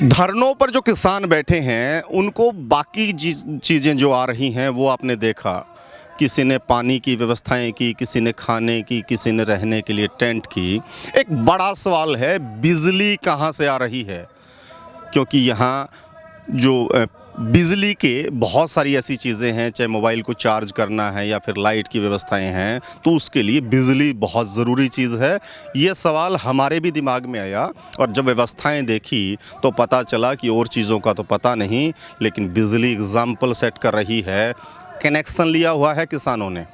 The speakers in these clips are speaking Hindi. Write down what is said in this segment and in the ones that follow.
धरनों पर जो किसान बैठे हैं उनको बाकी चीज़ें जो आ रही हैं वो आपने देखा। किसी ने पानी की व्यवस्थाएं की, किसी ने खाने की, किसी ने रहने के लिए टेंट की। एक बड़ा सवाल है, बिजली कहाँ से आ रही है? क्योंकि यहाँ जो बिजली के बहुत सारी ऐसी चीज़ें हैं, चाहे मोबाइल को चार्ज करना है या फिर लाइट की व्यवस्थाएं हैं, तो उसके लिए बिजली बहुत ज़रूरी चीज़ है। ये सवाल हमारे भी दिमाग में आया और जब व्यवस्थाएं देखी तो पता चला कि और चीज़ों का तो पता नहीं, लेकिन बिजली एग्जाम्पल सेट कर रही है। कनेक्शन लिया हुआ है किसानों ने,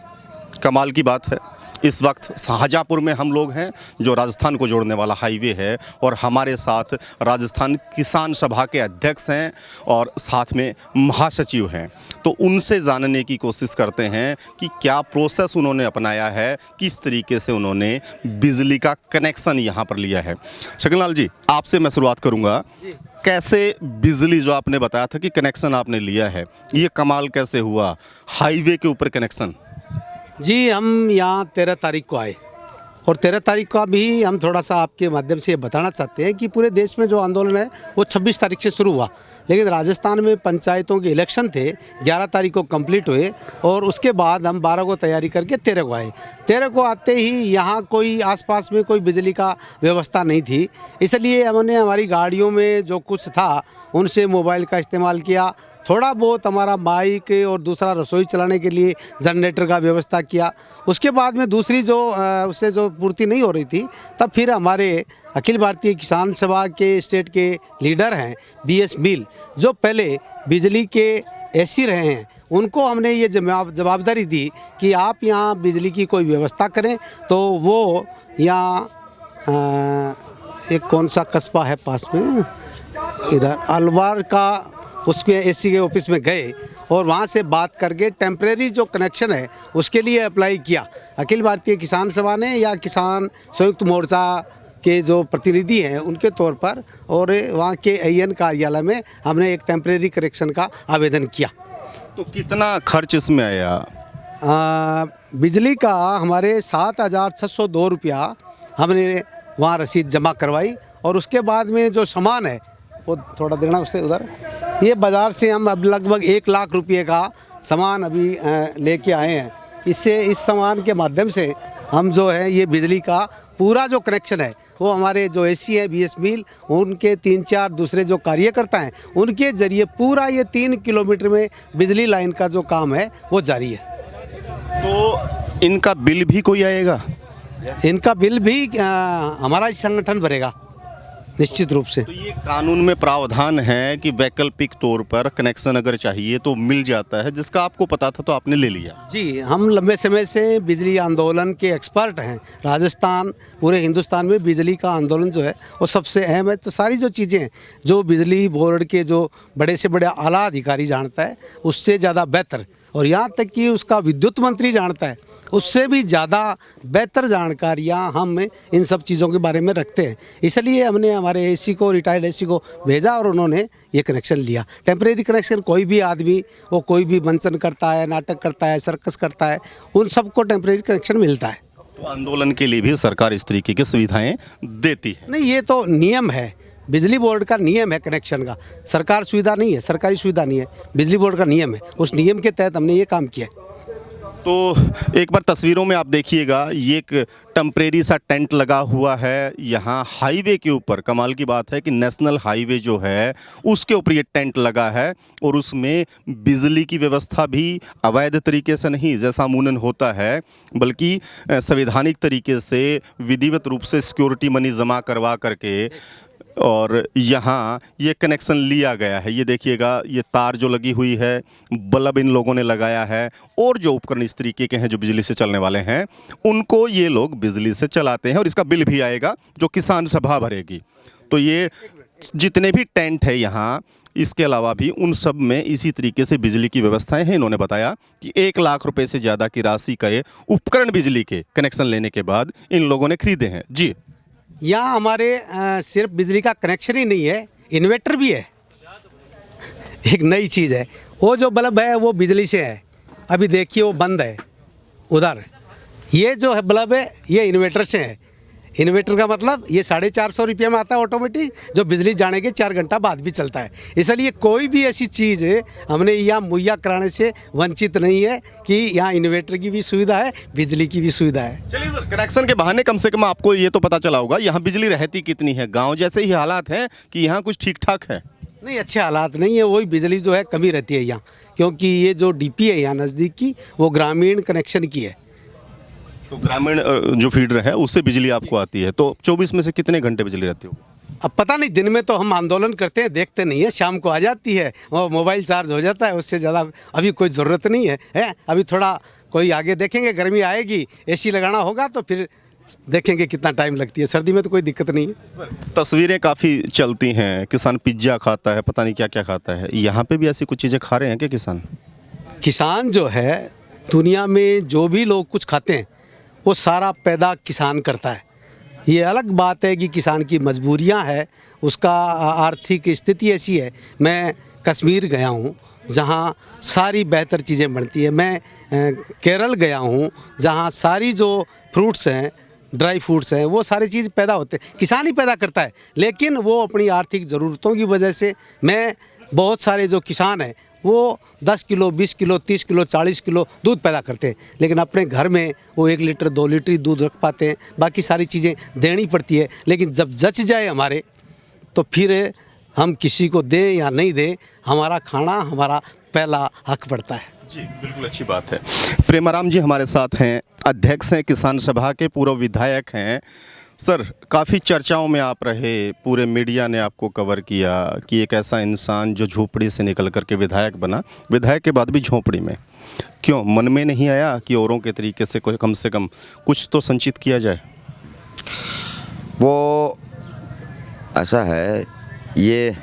कमाल की बात है। इस वक्त शाहजहाँपुर में हम लोग हैं, जो राजस्थान को जोड़ने वाला हाईवे है, और हमारे साथ राजस्थान किसान सभा के अध्यक्ष हैं और साथ में महासचिव हैं। तो उनसे जानने की कोशिश करते हैं कि क्या प्रोसेस उन्होंने अपनाया है, किस तरीके से उन्होंने बिजली का कनेक्शन यहाँ पर लिया है। छगनलाल जी, आपसे मैं शुरुआत करूँगा। कैसे बिजली जो आपने बताया था कि कनेक्शन आपने लिया है, ये कमाल कैसे हुआ, हाईवे के ऊपर कनेक्शन? जी, हम यहाँ 13 तारीख को आए और 13 तारीख का भी हम थोड़ा सा आपके माध्यम से ये बताना चाहते हैं कि पूरे देश में जो आंदोलन है वो 26 तारीख से शुरू हुआ, लेकिन राजस्थान में पंचायतों के इलेक्शन थे, 11 तारीख को कंप्लीट हुए और उसके बाद हम 12 को तैयारी करके 13 को आए। 13 को आते ही यहाँ कोई आसपास में कोई बिजली का व्यवस्था नहीं थी, इसलिए हमने हमारी गाड़ियों में जो कुछ था उनसे मोबाइल का इस्तेमाल किया, थोड़ा बहुत हमारा बाइक और दूसरा रसोई चलाने के लिए जनरेटर का व्यवस्था किया। उसके बाद में दूसरी जो उससे जो पूर्ति नहीं हो रही थी, तब फिर हमारे अखिल भारतीय किसान सभा के स्टेट के लीडर हैं BS मील, जो पहले बिजली के एसी रहे हैं, उनको हमने ये जवाबदारी दी कि आप यहाँ बिजली की कोई व्यवस्था करें। तो वो यहाँ एक कौन सा कस्बा है पास में, इधर अलवार का, उसके एसी के ऑफिस में गए और वहाँ से बात करके टेम्परेरी जो कनेक्शन है उसके लिए अप्लाई किया। अखिल भारतीय किसान सभा ने या किसान संयुक्त मोर्चा के जो प्रतिनिधि हैं उनके तौर पर, और वहाँ के AN कार्यालय में हमने एक टेम्परेरी कनेक्शन का आवेदन किया। तो कितना खर्च इसमें आया? बिजली का हमारे 7,602 रुपया हमने वहाँ रसीद जमा करवाई, और उसके बाद में जो सामान है वो थोड़ा देना उससे उधर, ये बाज़ार से हम अब लगभग 1 लाख रुपये का सामान अभी लेके आए हैं। इससे इस सामान के माध्यम से हम जो है ये बिजली का पूरा जो कनेक्शन है वो हमारे जो एसी है BS मील, उनके 3-4 दूसरे जो कार्यकर्ता हैं उनके ज़रिए पूरा ये 3 किलोमीटर में बिजली लाइन का जो काम है वो जारी है। तो इनका बिल भी कोई आएगा? इनका बिल भी हमारा संगठन भरेगा निश्चित रूप से। तो ये कानून में प्रावधान है कि वैकल्पिक तौर पर कनेक्शन अगर चाहिए तो मिल जाता है, जिसका आपको पता था तो आपने ले लिया? जी, हम लंबे समय से बिजली आंदोलन के एक्सपर्ट हैं। राजस्थान, पूरे हिंदुस्तान में बिजली का आंदोलन जो है वो सबसे अहम है। तो सारी जो चीज़ें जो बिजली बोर्ड के जो बड़े से बड़े आला अधिकारी जानता है उससे ज़्यादा बेहतर, और यहाँ तक कि उसका विद्युत मंत्री जानता है उससे भी ज़्यादा बेहतर जानकारियाँ हम इन सब चीज़ों के बारे में रखते हैं। इसलिए हमने हमारे एसी को, रिटायर्ड एसी को भेजा और उन्होंने ये कनेक्शन लिया। टेम्परेरी कनेक्शन कोई भी आदमी, वो कोई भी मंचन करता है, नाटक करता है, सर्कस करता है, उन सबको टेम्परेरी कनेक्शन मिलता है। तो आंदोलन के लिए भी सरकार इस तरीके की सुविधाएं देती है? नहीं, ये तो नियम है, बिजली बोर्ड का नियम है कनेक्शन का, सरकार सुविधा नहीं है, सरकारी सुविधा नहीं है, बिजली बोर्ड का नियम है। उस नियम के तहत हमने ये काम किया। तो एक बार तस्वीरों में आप देखिएगा, ये एक टेम्परेरी सा टेंट लगा हुआ है यहाँ हाईवे के ऊपर। कमाल की बात है कि नेशनल हाईवे जो है उसके ऊपर ये टेंट लगा है, और उसमें बिजली की व्यवस्था भी अवैध तरीके से नहीं, जैसा अमूमन होता है, बल्कि संवैधानिक तरीके से विधिवत रूप से सिक्योरिटी मनी जमा करवा करके और यहाँ ये कनेक्शन लिया गया है। ये देखिएगा, ये तार जो लगी हुई है, बल्ब इन लोगों ने लगाया है, और जो उपकरण इस तरीके के हैं जो बिजली से चलने वाले हैं उनको ये लोग बिजली से चलाते हैं, और इसका बिल भी आएगा जो किसान सभा भरेगी। तो ये जितने भी टेंट है यहाँ, इसके अलावा भी उन सब में इसी तरीके से बिजली की व्यवस्थाएं हैं। इन्होंने बताया कि 1 लाख रुपए से ज़्यादा की राशि का ये उपकरण बिजली के कनेक्शन लेने के बाद इन लोगों ने खरीदे हैं। जी, यहाँ हमारे सिर्फ बिजली का कनेक्शन ही नहीं है, इन्वर्टर भी है। एक नई चीज़ है, वो जो बल्ब है वो बिजली से है, अभी देखिए वो बंद है उधर। ये जो है बल्ब है ये इन्वर्टर से है। इन्वर्टर का मतलब ये 450 रुपये में आता है ऑटोमेटिक, जो बिजली जाने के 4 घंटा बाद भी चलता है। इसलिए कोई भी ऐसी चीज़ हमने यहाँ मुहैया कराने से वंचित नहीं है कि यहाँ इन्वर्टर की भी सुविधा है, बिजली की भी सुविधा है। चलिए सर, कनेक्शन के बहाने कम से कम आपको ये तो पता चला होगा यहाँ बिजली रहती कितनी है। गांव जैसे ही हालात हैं कि यहाँ कुछ ठीक ठाक है? नहीं, अच्छे हालात नहीं है, वही बिजली जो है कमी रहती है यहाँ, क्योंकि ये जो डीपी है यहाँ नज़दीक की वो ग्रामीण कनेक्शन की है। तो ग्रामीण जो फीडर है उससे बिजली आपको आती है, तो 24 में से कितने घंटे बिजली रहती हो? अब पता नहीं, दिन में तो हम आंदोलन करते हैं, देखते नहीं है, शाम को आ जाती है और मोबाइल चार्ज हो जाता है, उससे ज़्यादा अभी कोई ज़रूरत नहीं है। अभी थोड़ा कोई आगे देखेंगे, गर्मी आएगी, एसी लगाना होगा तो फिर देखेंगे कितना टाइम लगती है। सर्दी में तो कोई दिक्कत नहीं है। तस्वीरें काफ़ी चलती हैं, किसान पिज्ज़ा खाता है, पता नहीं क्या क्या खाता है। यहाँ पे भी ऐसी कुछ चीज़ें खा रहे हैं क्या किसान? किसान जो है, दुनिया में जो भी लोग कुछ खाते हैं वो सारा पैदा किसान करता है। ये अलग बात है कि किसान की मजबूरियां है, उसका आर्थिक स्थिति ऐसी है। मैं कश्मीर गया हूँ जहाँ सारी बेहतर चीज़ें बनती है। मैं केरल गया हूँ जहाँ सारी जो फ्रूट्स हैं, ड्राई फ्रूट्स हैं, वो सारी चीज़ पैदा होते हैं, किसान ही पैदा करता है। लेकिन वो अपनी आर्थिक ज़रूरतों की वजह से, मैं बहुत सारे जो किसान हैं वो 10 किलो, 20 किलो, 30 किलो, 40 किलो दूध पैदा करते हैं, लेकिन अपने घर में वो 1 लीटर 2 लीटर ही दूध रख पाते हैं, बाकी सारी चीज़ें देनी पड़ती है। लेकिन जब जच जाए हमारे, तो फिर हम किसी को दें या नहीं दें, हमारा खाना हमारा पहला हक पड़ता है। जी बिल्कुल, अच्छी बात है। प्रेमाराम जी हमारे साथ हैं, अध्यक्ष हैं किसान सभा के, पूर्व विधायक हैं। सर, काफ़ी चर्चाओं में आप रहे, पूरे मीडिया ने आपको कवर किया कि एक ऐसा इंसान जो झोपड़ी से निकल करके विधायक बना, विधायक के बाद भी झोपड़ी में। क्यों मन में नहीं आया कि औरों के तरीके से कोई कम से कम कुछ तो संचित किया जाए? वो ऐसा है, ये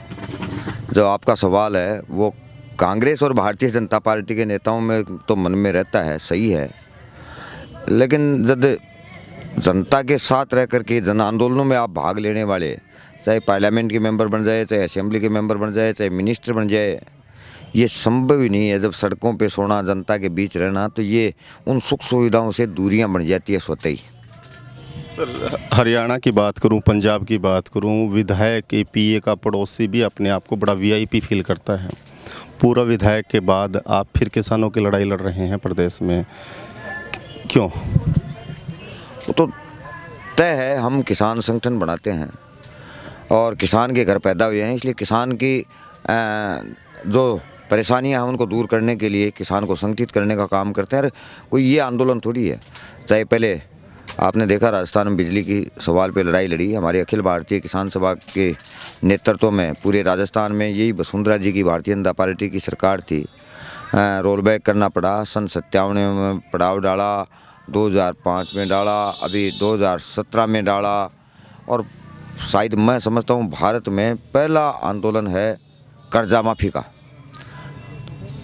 जो आपका सवाल है वो कांग्रेस और भारतीय जनता पार्टी के नेताओं में तो मन में रहता है, सही है। लेकिन जब जनता के साथ रह कर के जन आंदोलनों में आप भाग लेने वाले, चाहे पार्लियामेंट के मेंबर बन जाए, चाहे असेंबली के मेंबर बन जाए, चाहे मिनिस्टर बन जाए, ये संभव ही नहीं है। जब सड़कों पे सोना, जनता के बीच रहना, तो ये उन सुख सुविधाओं से दूरियां बन जाती है स्वतः ही। सर, हरियाणा की बात करूं, पंजाब की बात करूं, विधायक के पीए का पड़ोसी भी अपने आप को बड़ा वीआईपी फील करता है। पूरा विधायक के बाद आप फिर किसानों की लड़ाई लड़ रहे हैं प्रदेश में, क्यों? वो तो तय है, हम किसान संगठन बनाते हैं और किसान के घर पैदा हुए हैं, इसलिए किसान की जो परेशानियां हैं उनको दूर करने के लिए किसान को संगठित करने का काम करते हैं। कोई ये आंदोलन थोड़ी है। चाहे पहले आपने देखा राजस्थान में बिजली की सवाल पे लड़ाई लड़ी, हमारे अखिल भारतीय किसान सभा के नेतृत्व में पूरे राजस्थान में यही वसुंधरा जी की भारतीय जनता पार्टी की सरकार थी। रोल बैक करना पड़ा, सन 57 में पड़ाव डाला, 2005 में डाला, अभी 2017 में डाला, और शायद मैं समझता हूँ भारत में पहला आंदोलन है कर्जा माफ़ी का।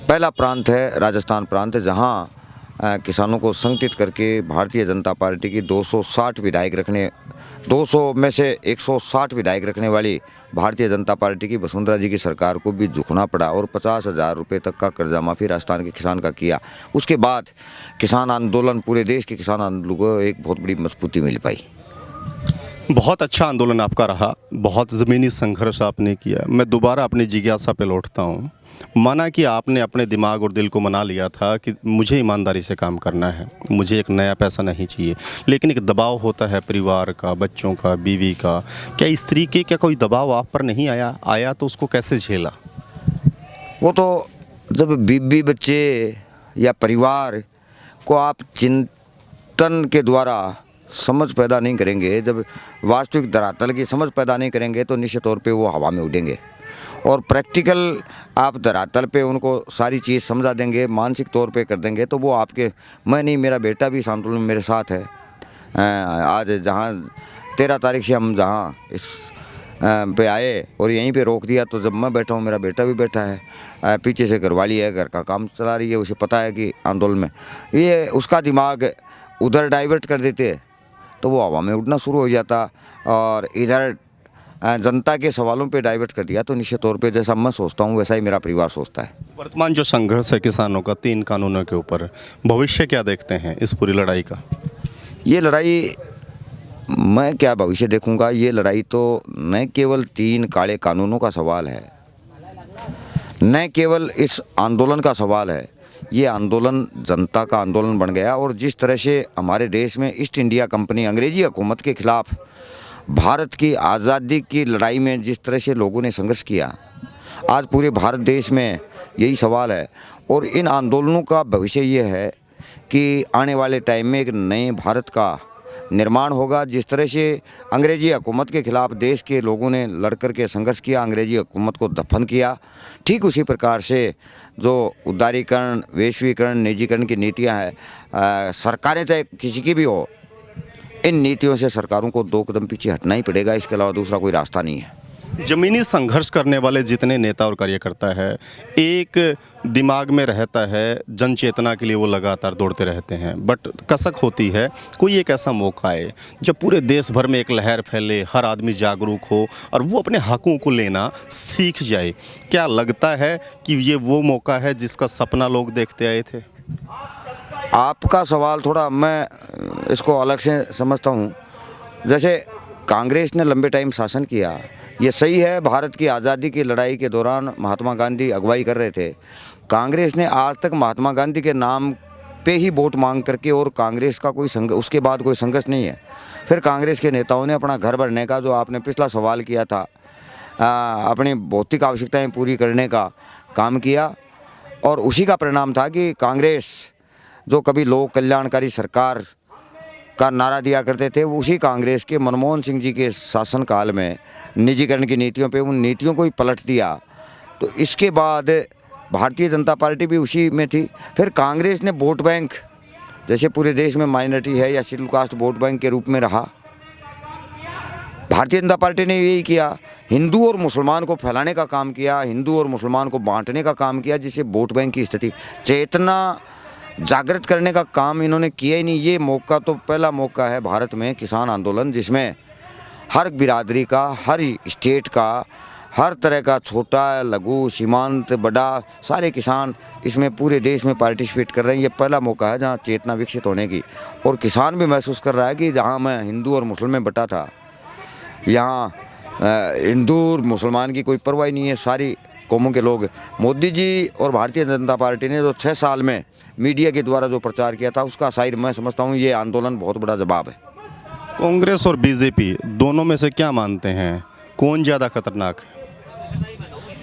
पहला प्रांत है राजस्थान प्रांत, जहाँ किसानों को संगठित करके भारतीय जनता पार्टी की 260 विधायक रखने, 200 में से 160 विधायक रखने वाली भारतीय जनता पार्टी की वसुंधरा जी की सरकार को भी झुकना पड़ा और 50,000 रुपये तक का कर्जा माफ़ी राजस्थान के किसान का किया। उसके बाद किसान आंदोलन, पूरे देश के किसान आंदोलन को एक बहुत बड़ी मजबूती मिल पाई। बहुत अच्छा आंदोलन आपका रहा, बहुत ज़मीनी संघर्ष आपने किया। मैं दोबारा अपनी जिज्ञासा पे लौटता हूँ। माना कि आपने अपने दिमाग और दिल को मना लिया था कि मुझे ईमानदारी से काम करना है, मुझे एक नया पैसा नहीं चाहिए, लेकिन एक दबाव होता है परिवार का, बच्चों का, बीवी का। क्या इस तरीके का कोई दबाव आप पर नहीं आया तो उसको कैसे झेला? वो तो जब बीवी, बच्चे या परिवार को आप चिंतन के द्वारा समझ पैदा नहीं करेंगे, जब वास्तविक धरातल की समझ पैदा नहीं करेंगे, तो निश्चित तौर पे वो हवा में उड़ेंगे। और प्रैक्टिकल आप धरातल पे उनको सारी चीज़ समझा देंगे, मानसिक तौर पे कर देंगे, तो वो आपके, मैं नहीं, मेरा बेटा भी इस आंदोलन में मेरे साथ है। आज जहाँ 13 तारीख से हम जहाँ इस पे आए और यहीं पे रोक दिया, तो जब मैं बैठा हूँ मेरा बेटा भी बैठा है, पीछे से घरवाली है, घर का काम चला रही है, उसे पता है कि आंदोलन में ये उसका दिमाग उधर डाइवर्ट कर देते, तो वो हवा में उड़ना शुरू हो जाता, और इधर जनता के सवालों पे डाइवर्ट कर दिया, तो निश्चित तौर पे जैसा मैं सोचता हूँ वैसा ही मेरा परिवार सोचता है। वर्तमान जो संघर्ष है किसानों का 3 कानूनों के ऊपर, भविष्य क्या देखते हैं इस पूरी लड़ाई का? ये लड़ाई मैं क्या भविष्य देखूंगा, ये लड़ाई तो न केवल 3 काले कानूनों का सवाल है, न केवल इस आंदोलन का सवाल है, ये आंदोलन जनता का आंदोलन बन गया। और जिस तरह से हमारे देश में ईस्ट इंडिया कंपनी अंग्रेजी हुकूमत के खिलाफ भारत की आज़ादी की लड़ाई में जिस तरह से लोगों ने संघर्ष किया, आज पूरे भारत देश में यही सवाल है। और इन आंदोलनों का भविष्य ये है कि आने वाले टाइम में एक नए भारत का निर्माण होगा। जिस तरह से अंग्रेजी हुकूमत के खिलाफ देश के लोगों ने लड़कर के संघर्ष किया, अंग्रेजी हुकूमत को दफन किया, ठीक उसी प्रकार से जो उदारीकरण, वैश्वीकरण, निजीकरण की नीतियां हैं, सरकारें चाहे किसी की भी हो, इन नीतियों से सरकारों को 2 कदम पीछे हटना ही पड़ेगा, इसके अलावा दूसरा कोई रास्ता नहीं है। जमीनी संघर्ष करने वाले जितने नेता और कार्यकर्ता है, एक दिमाग में रहता है जन चेतना के लिए वो लगातार दौड़ते रहते हैं, बट कसक होती है कोई एक ऐसा मौका आए जब पूरे देश भर में एक लहर फैले, हर आदमी जागरूक हो और वो अपने हकों को लेना सीख जाए। क्या लगता है कि ये वो मौका है जिसका सपना लोग देखते आए थे? आपका सवाल थोड़ा मैं इसको अलग से समझता हूँ। जैसे कांग्रेस ने लंबे टाइम शासन किया, ये सही है, भारत की आज़ादी की लड़ाई के दौरान महात्मा गांधी अगुवाई कर रहे थे। कांग्रेस ने आज तक महात्मा गांधी के नाम पे ही वोट मांग करके, और कांग्रेस का कोई उसके बाद कोई संघर्ष नहीं है। फिर कांग्रेस के नेताओं ने अपना घर भरने का, जो आपने पिछला सवाल किया था, अपनी भौतिक आवश्यकताएं पूरी करने का काम किया, और उसी का परिणाम था कि कांग्रेस जो कभी लोक कल्याणकारी सरकार का नारा दिया करते थे, उसी कांग्रेस के मनमोहन सिंह जी के शासनकाल में निजीकरण की नीतियों पे उन नीतियों को ही पलट दिया। तो इसके बाद भारतीय जनता पार्टी भी उसी में थी। फिर कांग्रेस ने वोट बैंक, जैसे पूरे देश में माइनॉरिटी है या शेड्यूल कास्ट, वोट बैंक के रूप में रहा। भारतीय जनता पार्टी ने यही किया, हिंदू और मुसलमान को फैलाने का काम किया, हिंदू और मुसलमान को बांटने का काम किया, जिससे वोट बैंक की स्थिति, चेतना जागृत करने का काम इन्होंने किया ही नहीं। ये मौका तो पहला मौका है भारत में किसान आंदोलन, जिसमें हर बिरादरी का, हर स्टेट का, हर तरह का, छोटा, लघु, सीमांत, बड़ा, सारे किसान इसमें पूरे देश में पार्टिसिपेट कर रहे हैं। ये पहला मौका है जहाँ चेतना विकसित होने की, और किसान भी महसूस कर रहा है कि जहाँ मैं हिंदू और मुस्लिम में बटा था, यहाँ हिंदू और मुसलमान की कोई परवाह नहीं है, सारी कौमों के लोग। मोदी जी और भारतीय जनता पार्टी ने जो 6 साल में मीडिया के द्वारा जो प्रचार किया था, उसका शायद मैं समझता हूँ ये आंदोलन बहुत बड़ा जवाब है। कांग्रेस और बीजेपी दोनों में से क्या मानते हैं, कौन ज़्यादा खतरनाक है?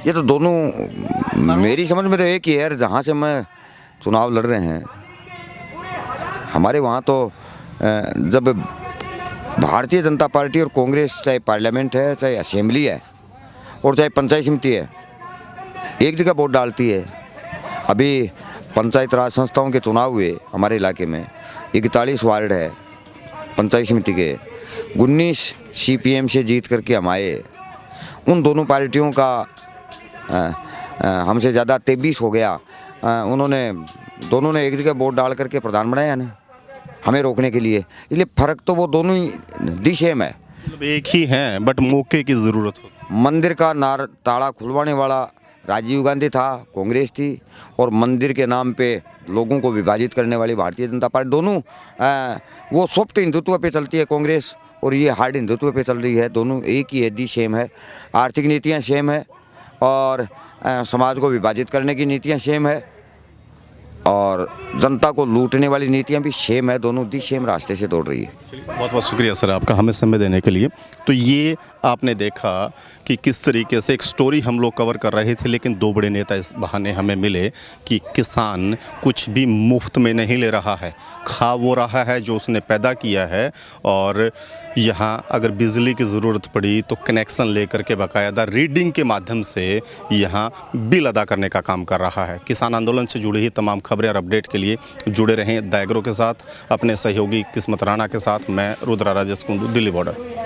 ये तो दोनों मेरी समझ में तो एक ही है। जहाँ से मैं चुनाव लड़ रहे हैं, हमारे वहाँ तो जब भारतीय जनता पार्टी और कांग्रेस, चाहे पार्लियामेंट है, चाहे असेंबली है, और चाहे पंचायत समिति है, एक जगह वोट डालती है। अभी पंचायत राज संस्थाओं के चुनाव हुए हमारे इलाके में, 41 वार्ड है पंचायत समिति के, 19 CPM से जीत करके हम आए। उन दोनों पार्टियों का हमसे ज़्यादा 23 हो गया। दोनों ने एक जगह वोट डाल करके प्रधान बनाया ना, हमें रोकने के लिए। इसलिए फ़र्क तो वो दोनों ही दी सेम है, एक ही हैं, बट मौके की ज़रूरत हो। मंदिर का ताला खुलवाने वाला राजीव गांधी था, कांग्रेस थी, और मंदिर के नाम पे लोगों को विभाजित करने वाली भारतीय जनता पार्टी। दोनों वो सॉफ्ट हिंदुत्व पे चलती है कांग्रेस, और ये हार्ड हिंदुत्व पे चल रही है। दोनों एक ही है, दी सेम है, आर्थिक नीतियाँ सेम है, और समाज को विभाजित करने की नीतियाँ सेम है, और जनता को लूटने वाली नीतियाँ भी सेम है। दोनों दी सेम रास्ते से दौड़ रही है। बहुत बहुत शुक्रिया सर आपका हमें समय देने के लिए। तो ये आपने देखा कि किस तरीके से एक स्टोरी हम लोग कवर कर रहे थे, लेकिन 2 बड़े नेता इस बहाने हमें मिले कि किसान कुछ भी मुफ्त में नहीं ले रहा है, खा वो रहा है जो उसने पैदा किया है, और यहाँ अगर बिजली की ज़रूरत पड़ी तो कनेक्शन लेकर के बाकायदा रीडिंग के माध्यम से यहाँ बिल अदा करने का काम कर रहा है। किसान आंदोलन से जुड़ी ही तमाम खबरें और अपडेट के लिए जुड़े रहें द एग्रो के साथ, अपने सहयोगी किस्मत राणा के साथ। मैं रुद्रा राजेश कुंडू, दिल्ली बॉर्डर।